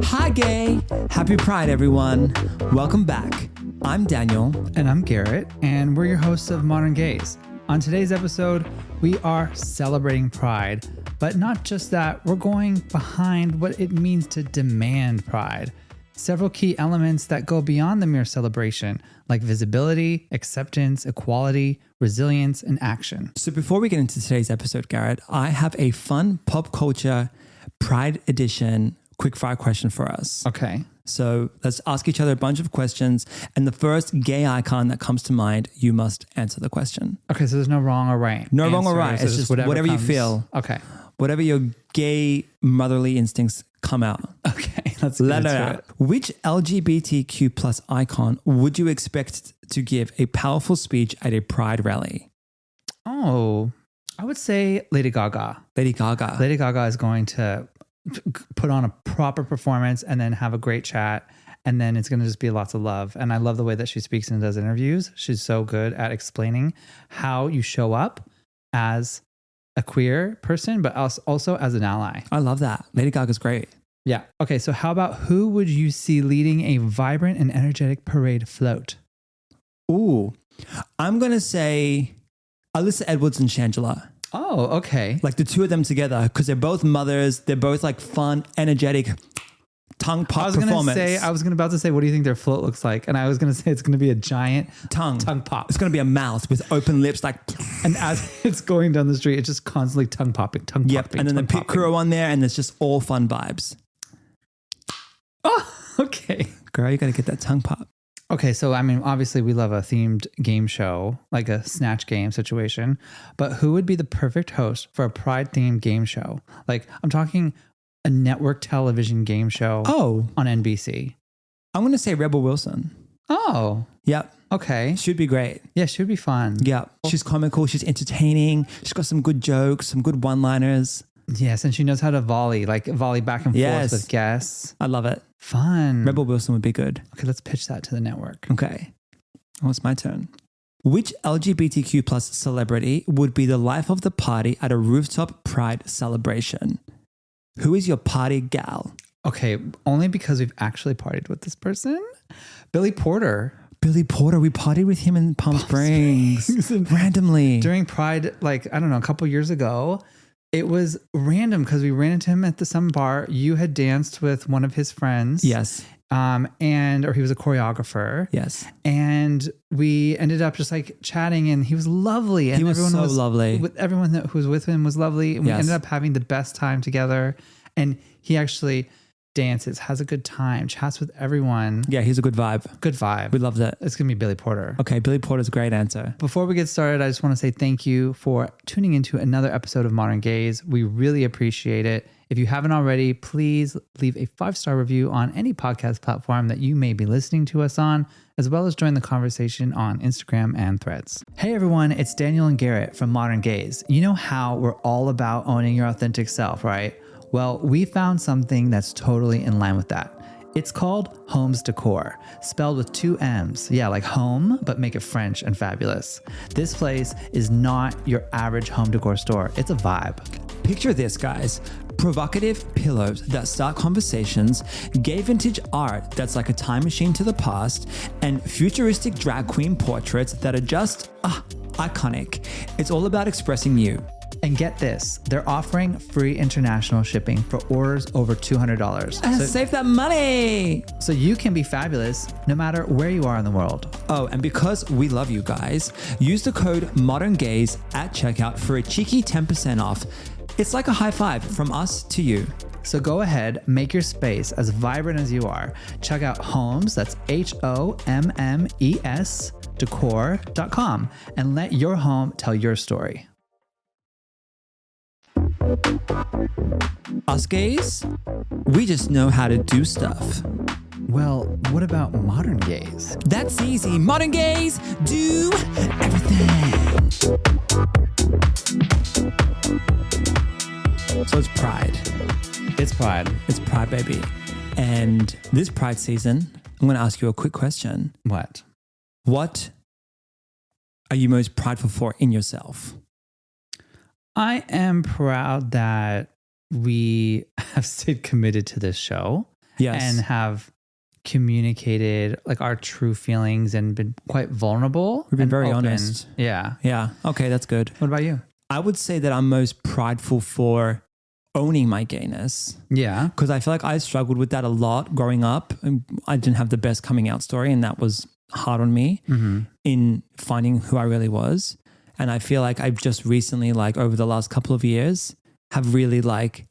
Hi, gay. Happy Pride, everyone. Welcome back. I'm Daniel. And I'm Garet, and we're your hosts of Modern Gaze. On today's episode, we are celebrating Pride, but not just that, we're going behind what it means to demand Pride. Several key elements that go beyond the mere celebration, like visibility, acceptance, equality, resilience, and action. So before we get into today's episode, Garet, I have a fun pop culture Pride edition quickfire question for us. Okay. So let's ask each other a bunch of questions, and the first gay icon that comes to mind, you must answer the question. Okay, so there's no wrong or right. No wrong or right. So It's just whatever you comes. feel. Okay. Whatever your gay motherly instincts come out. Okay, let's Let get it into out. Which LGBTQ plus icon would you expect to give a powerful speech at a Pride rally? Oh, I would say Lady Gaga. Lady Gaga. Lady Gaga is going to put on a proper performance and then have a great chat. And then it's going to just be lots of love. And I love the way that she speaks and does interviews. She's so good at explaining how you show up as a queer person, but also as an ally. I love that. Lady Gaga's great. Yeah. Okay. So how about who would you see leading a vibrant and energetic parade float? Ooh, I'm going to say Alyssa Edwards and Shangela. Oh, okay. Like the two of them together, because they're both mothers. They're both like fun, energetic, tongue pop performance. I was about to say, what do you think their float looks like? And I was going to say it's going to be a giant tongue pop. It's going to be a mouth with open lips, like. And as it's going down the street, it's just constantly tongue popping. Yep. And then the pit crew on there, and it's just all fun vibes. Oh, okay. Girl, you got to get that tongue pop. Okay, so I mean, obviously we love a themed game show, like a snatch game situation, but who would be the perfect host for a Pride themed game show? Like I'm talking a network television game show on NBC. I'm going to say Rebel Wilson. Oh. Yep. Okay. Should be great. Yeah, should be fun. Yeah. She's comical. She's entertaining. She's got some good jokes, some good one-liners. Yes, and she knows how to volley back and forth with guests. I love it. Fun. Rebel Wilson would be good. Okay, let's pitch that to the network. Okay. Oh, it's my turn. Which LGBTQ plus celebrity would be the life of the party at a rooftop Pride celebration? Who is your party gal? Okay, only because we've actually partied with this person. Billy Porter. Billy Porter, we partied with him in Palm Springs randomly. During Pride, like, I don't know, a couple years ago. It was random because we ran into him at the summer bar. You had danced with one of his friends. Yes. Or he was a choreographer. Yes. And we ended up just like chatting, and he was lovely. And he was so lovely. Everyone who was with him was lovely. And we ended up having the best time together. And he actually dances, has a good time, chats with everyone. Yeah, he's a good vibe. Good vibe. We love that. It's going to be Billy Porter. Okay, Billy Porter's a great answer. Before we get started, I just want to say thank you for tuning into another episode of Modern Gaze. We really appreciate it. If you haven't already, please leave a 5-star review on any podcast platform that you may be listening to us on, as well as join the conversation on Instagram and Threads. Hey everyone, it's Daniel and Garet from Modern Gaze. You know how we're all about owning your authentic self, right? Well, we found something that's totally in line with that. It's called Homes Decor, spelled with 2 M's. Yeah, like home, but make it French and fabulous. This place is not your average home decor store. It's a vibe. Picture this, guys. Provocative pillows that start conversations, gay vintage art that's like a time machine to the past, and futuristic drag queen portraits that are just iconic. It's all about expressing you. And get this, they're offering free international shipping for orders over $200. Save that money! So you can be fabulous no matter where you are in the world. Oh, and because we love you guys, use the code ModernGaze at checkout for a cheeky 10% off. It's like a high five from us to you. So go ahead, make your space as vibrant as you are. Check out Homes, that's HOMMES, decor.com, and let your home tell your story. Us gays, we just know how to do stuff. Well, what about modern gays? That's easy. Modern gays do everything. So it's Pride. It's Pride. It's Pride, baby. And this Pride season, I'm going to ask you a quick question. What? What are you most prideful for in yourself? I am proud that we have stayed committed to this show Yes. and have communicated like our true feelings and been quite vulnerable. We've been and very open. honest. Yeah. Yeah. Okay, that's good. What about you? I would say that I'm most prideful for owning my gayness, Yeah. because I feel like I struggled with that a lot growing up. And I didn't have the best coming out story, and that was hard on me in finding who I really was. And I feel like I've just recently, like over the last couple of years, have really like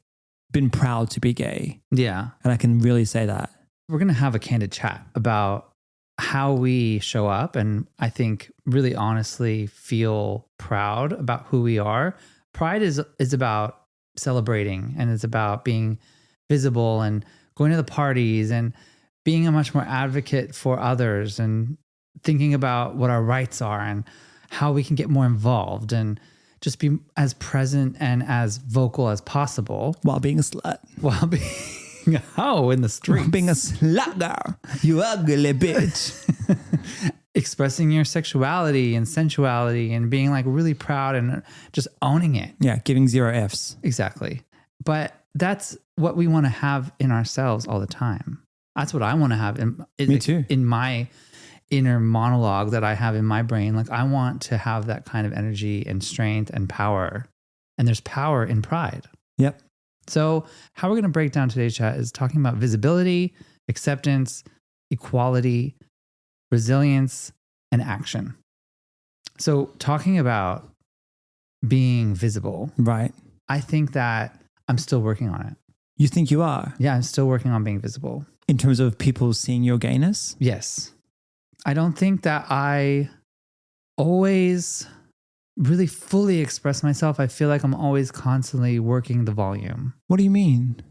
been proud to be gay. Yeah. And I can really say that. We're going to have a candid chat about how we show up and I think really honestly feel proud about who we are. Pride is about celebrating, and it's about being visible and going to the parties and being a much more advocate for others and thinking about what our rights are and how we can get more involved and just be as present and as vocal as possible While being a slut. while being a hoe in the streets. While being a slut girl. You ugly bitch. Expressing your sexuality and sensuality and being like really proud and just owning it. Yeah, giving 0 Fs. Exactly. But that's what we want to have in ourselves all the time. That's what I want to have Me too. in my inner monologue that I have in my brain. Like I want to have that kind of energy and strength and power. And there's power in pride. Yep. So how we're going to break down today's chat is talking about visibility, acceptance, equality, resilience, and action. So talking about being visible, Right. I think that I'm still working on it. You think you are? Yeah, I'm still working on being visible. In terms of people seeing your gayness? Yes. I don't think that I always really fully express myself. I feel like I'm always constantly working the volume. What do you mean?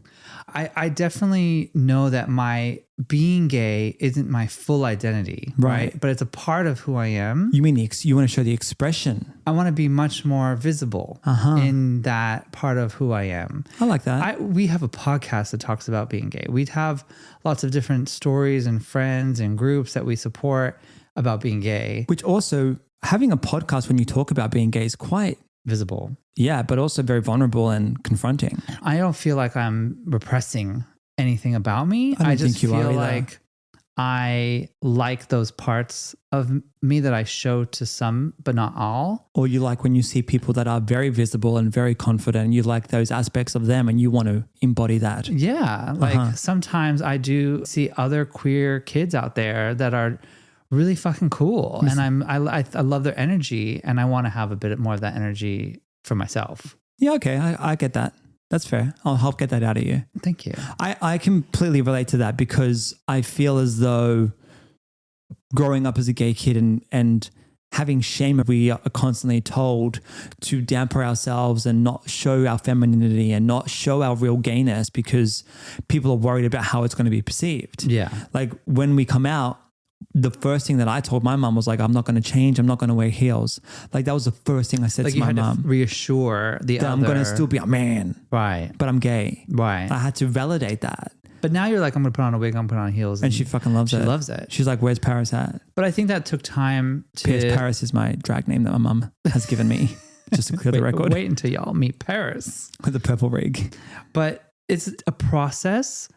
I definitely know that my being gay isn't my full identity, right? Right. But it's a part of who I am. You mean you want to show the expression? I want to be much more visible in that part of who I am. I like that. We have a podcast that talks about being gay. We'd have lots of different stories and friends and groups that we support about being gay. Which also, having a podcast when you talk about being gay is quite, Visible. yeah, but also very vulnerable and confronting. I don't feel like I'm repressing anything about me. I don't just think you feel are either. like I like those parts of me that I show to some, but not all. Or you like when you see people that are very visible and very confident, you like those aspects of them and you want to embody that. Yeah. Like sometimes I do see other queer kids out there that are really fucking cool. And I love their energy and I want to have a bit more of that energy for myself. Yeah, okay, I get that. That's fair. I'll help get that out of you. Thank you. I completely relate to that because I feel as though growing up as a gay kid and having shame, we are constantly told to damper ourselves and not show our femininity and not show our real gayness because people are worried about how it's going to be perceived. Yeah. Like when we come out, the first thing that I told my mom was like, I'm not going to change. I'm not going to wear heels. Like that was the first thing I said Like to you my had mom. to reassure the That other. I'm going to still be a man, Right. but I'm gay. Right. I had to validate that. But now you're like, I'm going to put on a wig, I'm going to put on heels. And she fucking loves it. She loves it. She's like, where's Paris at? But I think that took time to... P.S. Paris is my drag name that my mum has given me, just to clear the record. Wait until y'all meet Paris. With the purple rig. But it's a process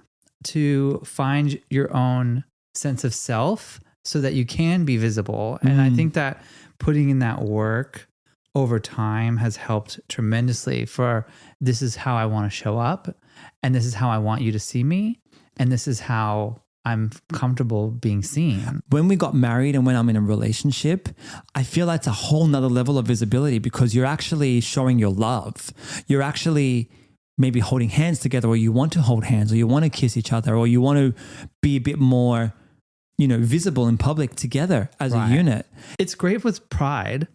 to find your own sense of self so that you can be visible. And I think that putting in that work over time has helped tremendously for this is how I want to show up and this is how I want you to see me and this is how I'm comfortable being seen. When we got married and when I'm in a relationship, I feel that's a whole nother level of visibility because you're actually showing your love. You're actually maybe holding hands together, or you want to hold hands, or you want to kiss each other, or you want to be a bit more, visible in public together as a unit. It's great with pride,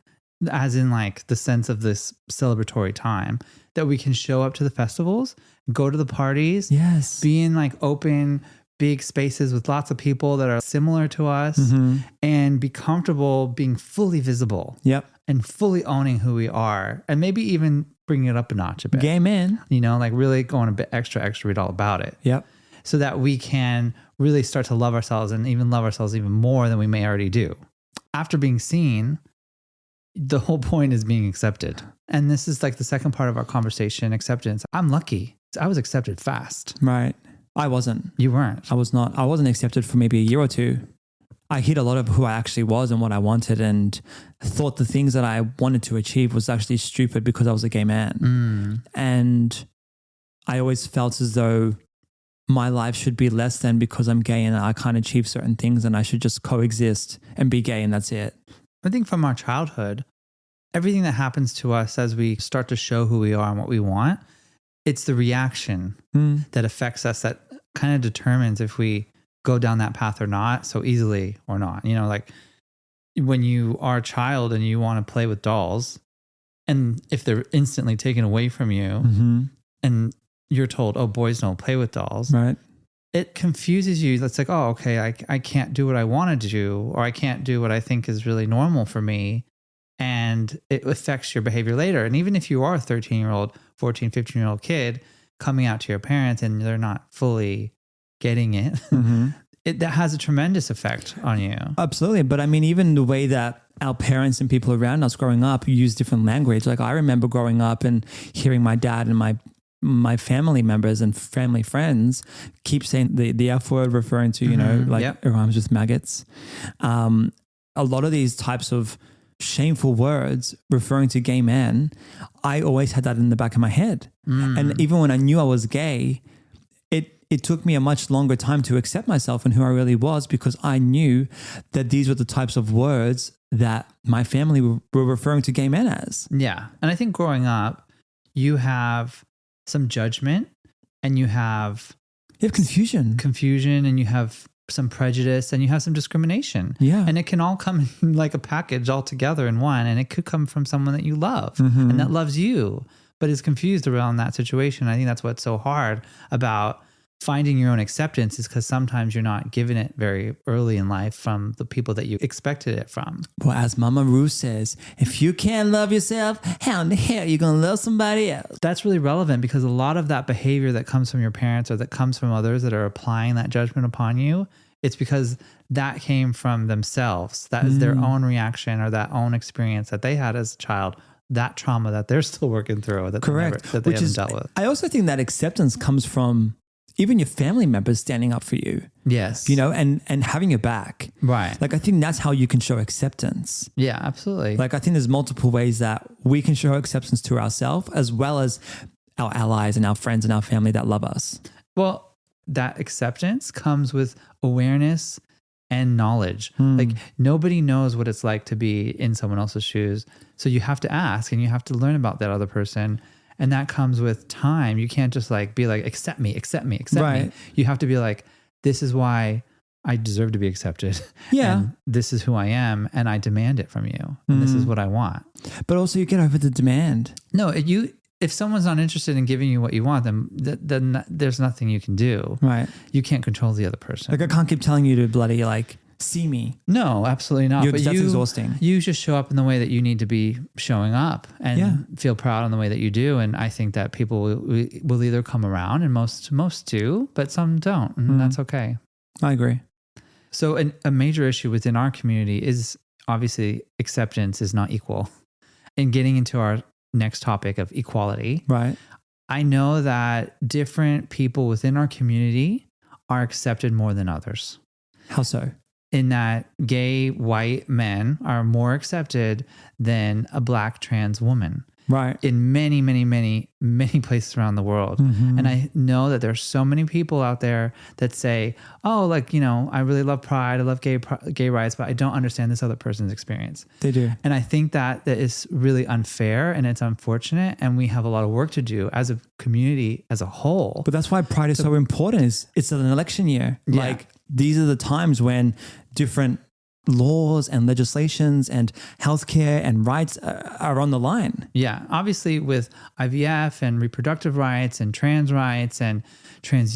as in like the sense of this celebratory time that we can show up to the festivals, go to the parties, Yes. be in like open, big spaces with lots of people that are similar to us and be comfortable being fully visible. Yep. And fully owning who we are and maybe even bringing it up a notch a bit. Gay men. Like really going a bit extra, read all about it. Yep. So that we can really start to love ourselves and even love ourselves even more than we may already do. After being seen, the whole point is being accepted. And this is like the second part of our conversation, acceptance. I'm lucky. I was accepted fast. Right. I wasn't. You weren't. I was not. I wasn't accepted for maybe a year or two. I hid a lot of who I actually was and what I wanted, and thought the things that I wanted to achieve was actually stupid because I was a gay man. And I always felt as though my life should be less than because I'm gay and I can't achieve certain things, and I should just coexist and be gay and that's it. I think from our childhood, everything that happens to us as we start to show who we are and what we want, it's the reaction that affects us that kind of determines if we go down that path or not so easily or not. You know, like when you are a child and you want to play with dolls, and if they're instantly taken away from you and you're told, oh, boys don't play with dolls. Right. It confuses you. It's like, oh, okay, I can't do what I want to do, or I can't do what I think is really normal for me. And it affects your behavior later. And even if you are a 13-year-old, 14, 15-year-old kid coming out to your parents and they're not fully getting it, that has a tremendous effect on you. Absolutely. But I mean, even the way that our parents and people around us growing up use different language. Like I remember growing up and hearing my dad and my family members and family friends keep saying the F word, referring to, you know, like it rhymes with maggots. A lot of these types of shameful words referring to gay men, I always had that in the back of my head. And even when I knew I was gay, it took me a much longer time to accept myself and who I really was, because I knew that these were the types of words that my family were referring to gay men as. Yeah. And I think growing up, you have some judgment and you have confusion, and you have some prejudice and you have some discrimination. Yeah. And it can all come in like a package all together in one. And it could come from someone that you love and that loves you, but is confused around that situation. I think that's what's so hard about finding your own acceptance, is because sometimes you're not given it very early in life from the people that you expected it from. Well, as Mama Ruth says, if you can't love yourself, how in the hell are you going to love somebody else? That's really relevant, because a lot of that behavior that comes from your parents or that comes from others that are applying that judgment upon you, it's because that came from themselves. That is their own reaction or that own experience that they had as a child, that trauma that they're still working through, that they haven't dealt with. I also think that acceptance comes from even your family members standing up for you. Yes. You know, and having your back. Right. Like, I think that's how you can show acceptance. Yeah, absolutely. Like, I think there's multiple ways that we can show acceptance to ourselves, as well as our allies and our friends and our family that love us. Well, that acceptance comes with awareness and knowledge. Like, nobody knows what it's like to be in someone else's shoes. So you have to ask and you have to learn about that other person. And that comes with time. You can't just like be like, accept me. Right. You have to be like, this is why I deserve to be accepted. Yeah. And this is who I am. And I demand it from you. And this is what I want. But also you get over the demand. No, if someone's not interested in giving you what you want, then there's nothing you can do. Right. You can't control the other person. Like, I can't keep telling you to bloody like see me. No, absolutely not. That's exhausting. You just show up in the way that you need to be showing up and feel proud in the way that you do. And I think that people will either come around, and most do, but some don't. And that's okay. I agree. So a major issue within our community is obviously acceptance is not equal. In getting into our next topic of equality, right? I know that different people within our community are accepted more than others. How so? In that gay white men are more accepted than a black trans woman. Right. In many, many, many, many places around the world. And I know that there's so many people out there that say, oh, like, you know, I really love pride. I love gay rights, but I don't understand this other person's experience. They do. And I think that is really unfair and it's unfortunate. And we have a lot of work to do as a community as a whole. But that's why pride is so important. It's an election year. Yeah. Like, these are the times when different laws and legislations and healthcare and rights are on the line. Yeah. Obviously with IVF and reproductive rights and trans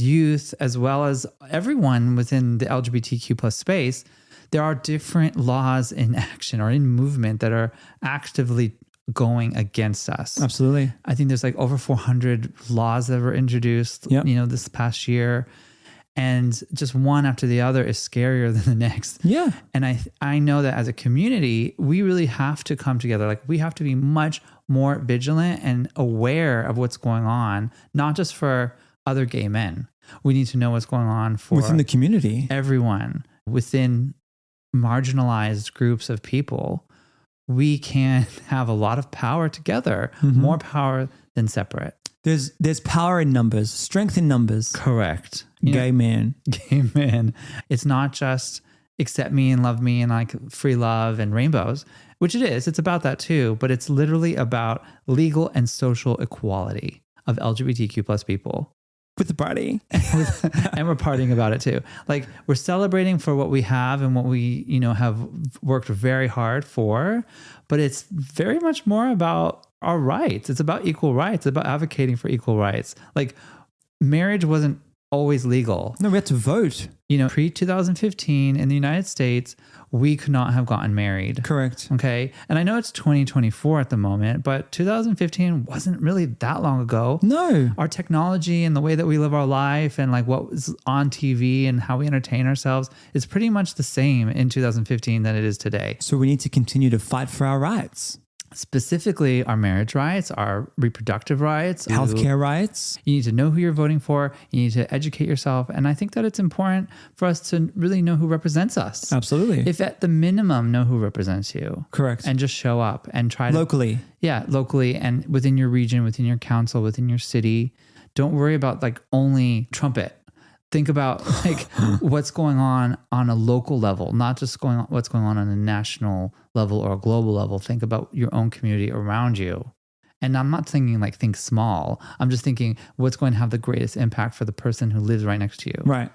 youth, as well as everyone within the LGBTQ plus space, there are different laws in action or in movement that are actively going against us. Absolutely. I think there's like over 400 laws that were introduced, Yep. this past year. And just one after the other is scarier than the next. Yeah. And I know that as a community, we really have to come together. Like we have to be much more vigilant and aware of what's going on, not just for other gay men. We need to know what's going on for within the community, everyone within marginalized groups of people. We can have a lot of power together, more power than separate. There's power in numbers, strength in numbers. Correct. Gay man. Gay man. It's not just accept me and love me and like free love and rainbows, which it is. It's about that too, but it's literally about legal and social equality of LGBTQ plus people. With the party. And we're partying about it too. Like we're celebrating for what we have and what we, have worked very hard for, but it's very much more about our rights. It's about equal rights. It's about advocating for equal rights. Like marriage wasn't always legal. No, we had to vote. Pre-2015 in the United States, we could not have gotten married. Correct. Okay. And I know it's 2024 at the moment, but 2015 wasn't really that long ago. No. Our technology and the way that we live our life and like what was on TV and how we entertain ourselves is pretty much the same in 2015 than it is today. So we need to continue to fight for our rights. Specifically our marriage rights, our reproductive rights, healthcare rights. You need to know who you're voting for. You need to educate yourself. And I think that it's important for us to really know who represents us. Absolutely. If at the minimum, know who represents you. Correct. And just show up and try locally. Locally and within your region, within your council, within your city. Don't worry about like only trumpet. Think about like what's going on a local level, not just what's going on a national level or a global level. Think about your own community around you. And I'm not thinking like think small. I'm just thinking what's going to have the greatest impact for the person who lives right next to you. Right.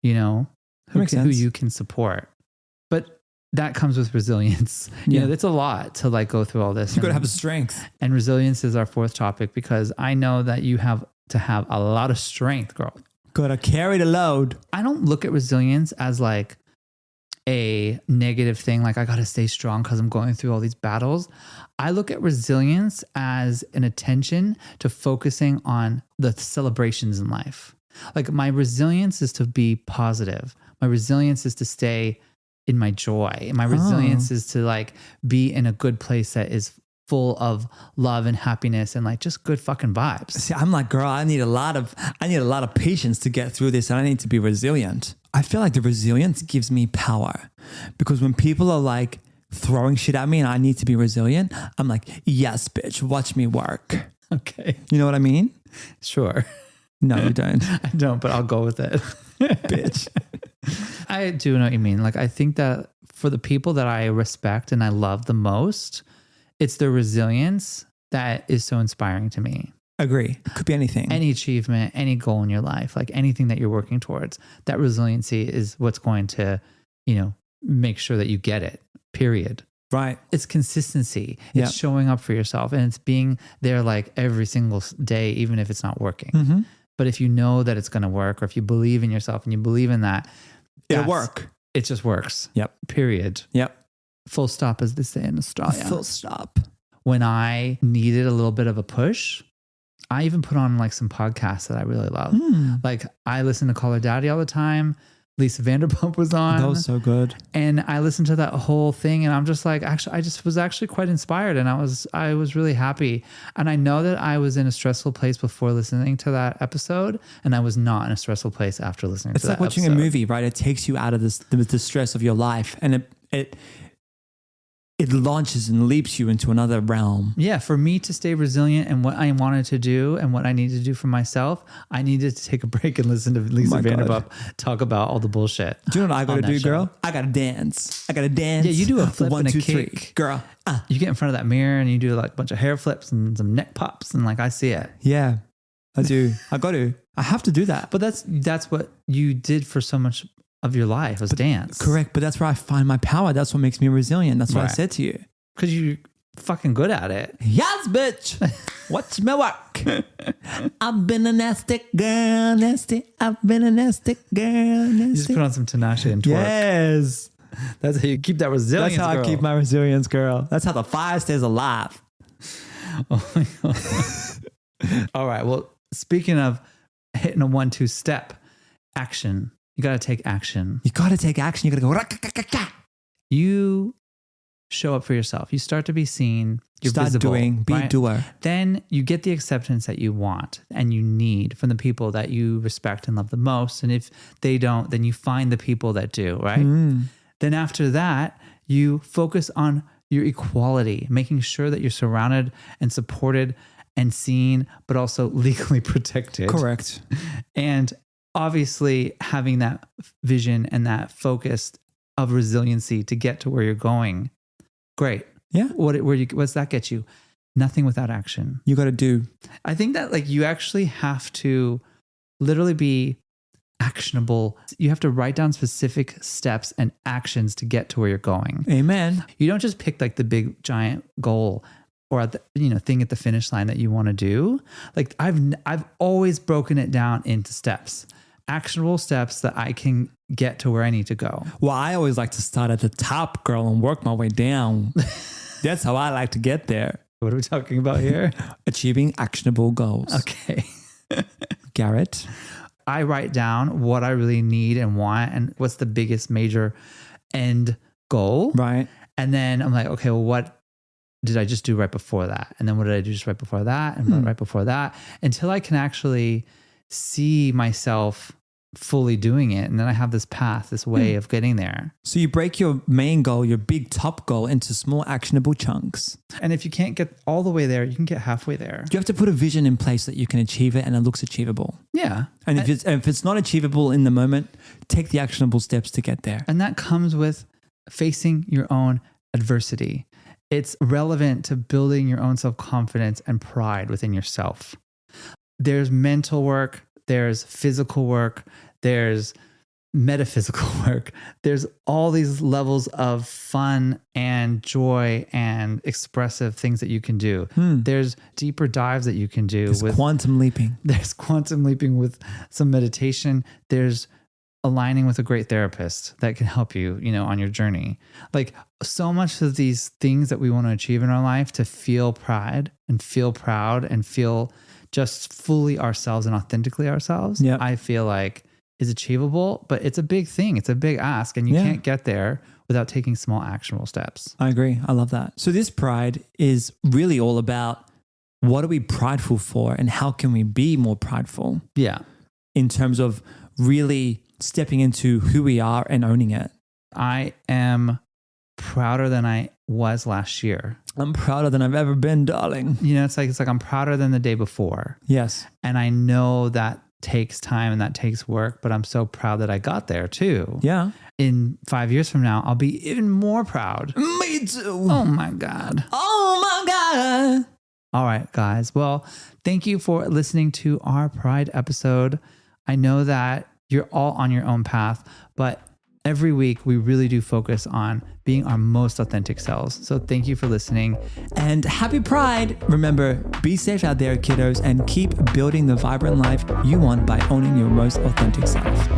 Who you can support. But that comes with resilience. It's a lot to like go through all this. You've got to have strength. And resilience is our fourth topic because I know that you have to have a lot of strength, girl. Gotta carry the load. I don't look at resilience as like a negative thing. Like I got to stay strong because I'm going through all these battles. I look at resilience as an attention to focusing on the celebrations in life. Like my resilience is to be positive. My resilience is to stay in my joy. My resilience is to like be in a good place that is full of love and happiness and like just good fucking vibes. See, I'm like, girl, I need a lot of patience to get through this and I need to be resilient. I feel like the resilience gives me power because when people are like throwing shit at me and I need to be resilient, I'm like, yes, bitch, watch me work. Okay. You know what I mean? Sure. No, you don't. I don't, but I'll go with it. Bitch. I do know what you mean. Like, I think that for the people that I respect and I love the most, it's their resilience that is so inspiring to me. Agree. It could be anything. Any achievement, any goal in your life, like anything that you're working towards, that resiliency is what's going to, make sure that you get it, period. Right. It's consistency. It's showing up for yourself and it's being there like every single day, even if it's not working. Mm-hmm. But if you know that it's going to work or if you believe in yourself and you believe in that, it'll work. It just works. Yep. Period. Yep. Full stop, as they say in Australia. Full stop. When I needed a little bit of a push, I even put on like some podcasts that I really love. Like I listen to Call Her Daddy all the time. Lisa Vanderpump was on. That was so good. And I listened to that whole thing and I'm just like, actually, I just was actually quite inspired and I was really happy. And I know that I was in a stressful place before listening to that episode and I was not in a stressful place after listening to that episode. It's like watching a movie, right? It takes you out of the stress of your life and it launches and leaps you into another realm. Yeah, for me to stay resilient and what I wanted to do and what I needed to do for myself, I needed to take a break and listen to Lisa Vanderpump talk about all the bullshit. Do you know what I got to do, girl? I got to dance. I got to dance. Yeah, you do a flip 1, and 2, a kick. 3. Girl. You get in front of that mirror and you do like a bunch of hair flips and some neck pops and like I see it. Yeah, I do. I got to. I have to do that. But that's what you did for so much of your life was dance. Correct. But that's where I find my power. That's what makes me resilient. That's what I said to you. Because you're fucking good at it. Yes, bitch. Watch me work. I've been a nasty girl, nasty. I've been a nasty girl, nasty. You just put on some Tinashe and twerk. Yes. That's how you keep that resilience, That's how girl. I keep my resilience, girl. That's how the fire stays alive. Oh my God. All right. Well, speaking of hitting a 1-2 step, Action. You got to take action. You got to take action. You got to go. Ra-ka-ka-ka-ka. You show up for yourself. You start to be seen. You're Start visible, doing. Be a right? doer. Then you get the acceptance that you want and you need from the people that you respect and love the most. And if they don't, then you find the people that do, right? Then after that, you focus on your equality, making sure that you're surrounded and supported and seen, but also legally protected. Correct. And obviously having that vision and that focus of resiliency to get to where you're going. Great. Yeah. What's that get you? Nothing without action. You got to do. I think that like you actually have to literally be actionable. You have to write down specific steps and actions to get to where you're going. Amen. You don't just pick like the big giant goal or thing at the finish line that you want to do. Like I've always broken it down into steps, actionable steps that I can get to where I need to go. Well, I always like to start at the top, girl, and work my way down. That's how I like to get there. What are we talking about here? Achieving actionable goals. Okay. Garet. I write down what I really need and want and what's the biggest major end goal. Right. And then I'm like, okay, well, what did I just do right before that? And then what did I do just right before that? And right before that? Until I can actually see myself fully doing it. And then I have this path, this way of getting there. So you break your main goal, your big top goal, into small actionable chunks. And if you can't get all the way there, you can get halfway there. You have to put a vision in place that you can achieve it and it looks achievable. Yeah. And if it's not achievable in the moment, take the actionable steps to get there. And that comes with facing your own adversity. It's relevant to building your own self-confidence and pride within yourself. There's mental work, there's physical work, there's metaphysical work. There's all these levels of fun and joy and expressive things that you can do. There's deeper dives that you can do. There's quantum leaping. There's quantum leaping with some meditation. There's aligning with a great therapist that can help you, on your journey. Like so much of these things that we want to achieve in our life to feel pride and feel proud and feel just fully ourselves and authentically ourselves, I feel like is achievable, but it's a big thing. It's a big ask and you can't get there without taking small actionable steps. I agree. I love that. So this pride is really all about what are we prideful for and how can we be more prideful? Yeah. In terms of really stepping into who we are and owning it. I am prouder than I was last year. I'm prouder than I've ever been, darling. It's like I'm prouder than the day before. Yes. And I know that takes time and that takes work, but I'm so proud that I got there too. Yeah. In 5 years from now, I'll be even more proud. Me too. Oh my God. Oh my God. All right, guys. Well, thank you for listening to our Pride episode. I know that you're all on your own path, but every week we really do focus on being our most authentic selves. So thank you for listening. And happy Pride. Remember, be safe out there, kiddos, and keep building the vibrant life you want by owning your most authentic self.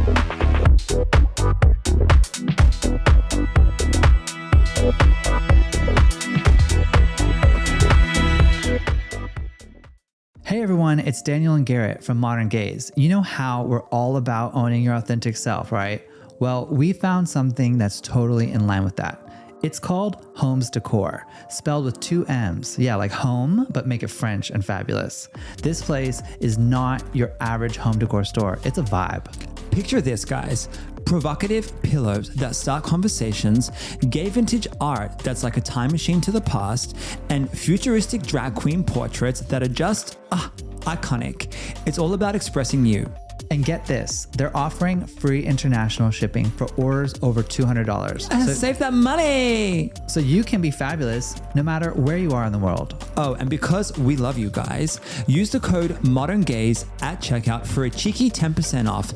Hey everyone, it's Daniel and Garet from Modern Gaze. You know how we're all about owning your authentic self, right? Well, we found something that's totally in line with that. It's called Homes Decor, spelled with 2 M's. Yeah, like home, but make it French and fabulous. This place is not your average home decor store. It's a vibe. Picture this, guys. Provocative pillows that start conversations, gay vintage art that's like a time machine to the past, and futuristic drag queen portraits that are just iconic. It's all about expressing you. And get this, they're offering free international shipping for orders over $200. Save that money! So you can be fabulous no matter where you are in the world. Oh, and because we love you guys, use the code ModernGaze at checkout for a cheeky 10% off.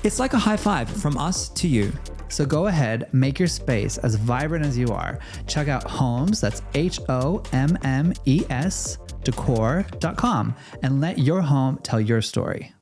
It's like a high five from us to you. So go ahead, make your space as vibrant as you are. Check out Homes, that's HOMMES, decor.com, and let your home tell your story.